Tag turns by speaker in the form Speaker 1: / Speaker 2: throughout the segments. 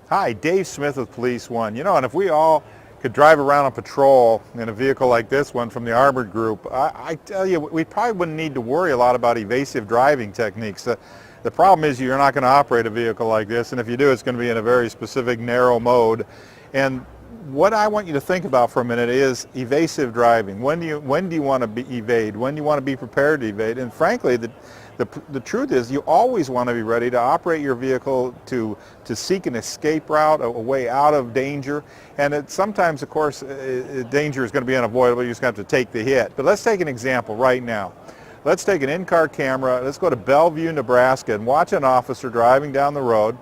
Speaker 1: Hi, Dave Smith with Police One. You know, and if we all could drive around on patrol in a vehicle like this one from the Armored Group, I tell you, we probably wouldn't need to worry a lot about evasive driving techniques. The problem is you're not going to operate a vehicle like this, and if you do, it's going to be in a very specific, narrow mode. And what I want you to think about for a minute is evasive driving. When do you want to evade? When do you want to be prepared to evade? And frankly, the truth is you always want to be ready to operate your vehicle to seek an escape route, a way out of danger. And sometimes, of course, danger is going to be unavoidable. You just have to take the hit. But let's take an example right now. Let's take an in-car camera. Let's go to Bellevue, Nebraska, and watch an officer driving down the road.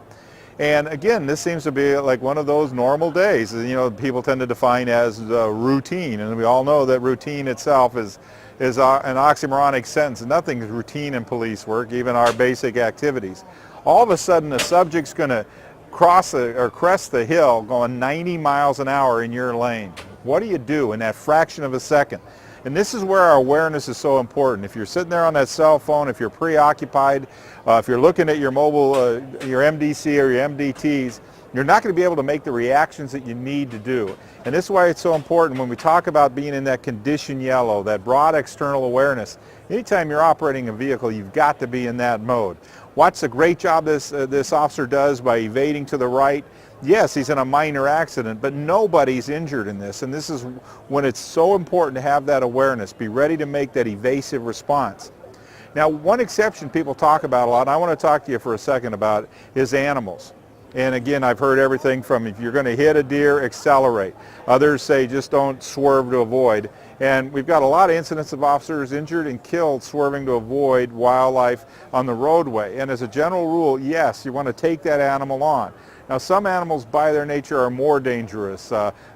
Speaker 1: And again, this seems to be like one of those normal days. You know, people tend to define as routine, and we all know that routine itself is an oxymoronic sentence. Nothing is routine in police work, even our basic activities. All of a sudden, the subject's going to crest the hill going 90 miles an hour in your lane. What do you do in that fraction of a second? And this is where our awareness is so important. If you're sitting there on that cell phone, if you're preoccupied, if you're looking at your mobile, your MDC or your MDTs, you're not going to be able to make the reactions that you need to do. And this is why it's so important when we talk about being in that condition yellow, that broad external awareness. Anytime you're operating a vehicle, you've got to be in that mode. Watch the great job this officer does by evading to the right. Yes, he's in a minor accident, but nobody's injured in this. And this is when it's so important to have that awareness, be ready to make that evasive response. Now, one exception people talk about a lot, and I want to talk to you for a second about, is animals. And again, I've heard everything from if you're going to hit a deer, accelerate. Others say just don't swerve to avoid. And we've got a lot of incidents of officers injured and killed swerving to avoid wildlife on the roadway. And as a general rule, yes, you want to take that animal on. Now, some animals by their nature are more dangerous.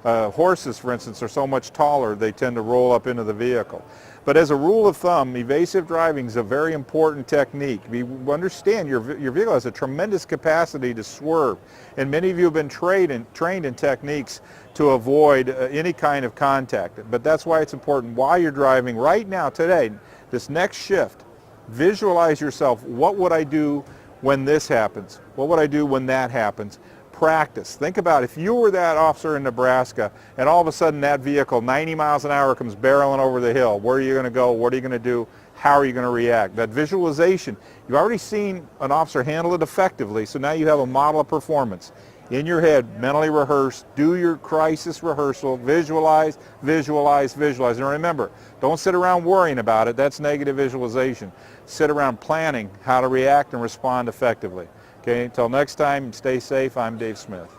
Speaker 1: Horses, for instance, are so much taller they tend to roll up into the vehicle. But as a rule of thumb, evasive driving is a very important technique. We understand your vehicle has a tremendous capacity to swerve, and many of you have been trained in techniques to avoid any kind of contact. But that's why it's important while you're driving right now, today, this next shift, visualize yourself, what would I do when this happens? What would I do when that happens? Practice. Think about if you were that officer in Nebraska and all of a sudden that vehicle 90 miles an hour comes barreling over the hill. Where are you going to go? What are you going to do? How are you going to react? That visualization, you've already seen an officer handle it effectively, so now you have a model of performance. In your head, mentally rehearse, do your crisis rehearsal, visualize, visualize, visualize. And remember, don't sit around worrying about it. That's negative visualization. Sit around planning how to react and respond effectively. Okay, until next time, stay safe. I'm Dave Smith.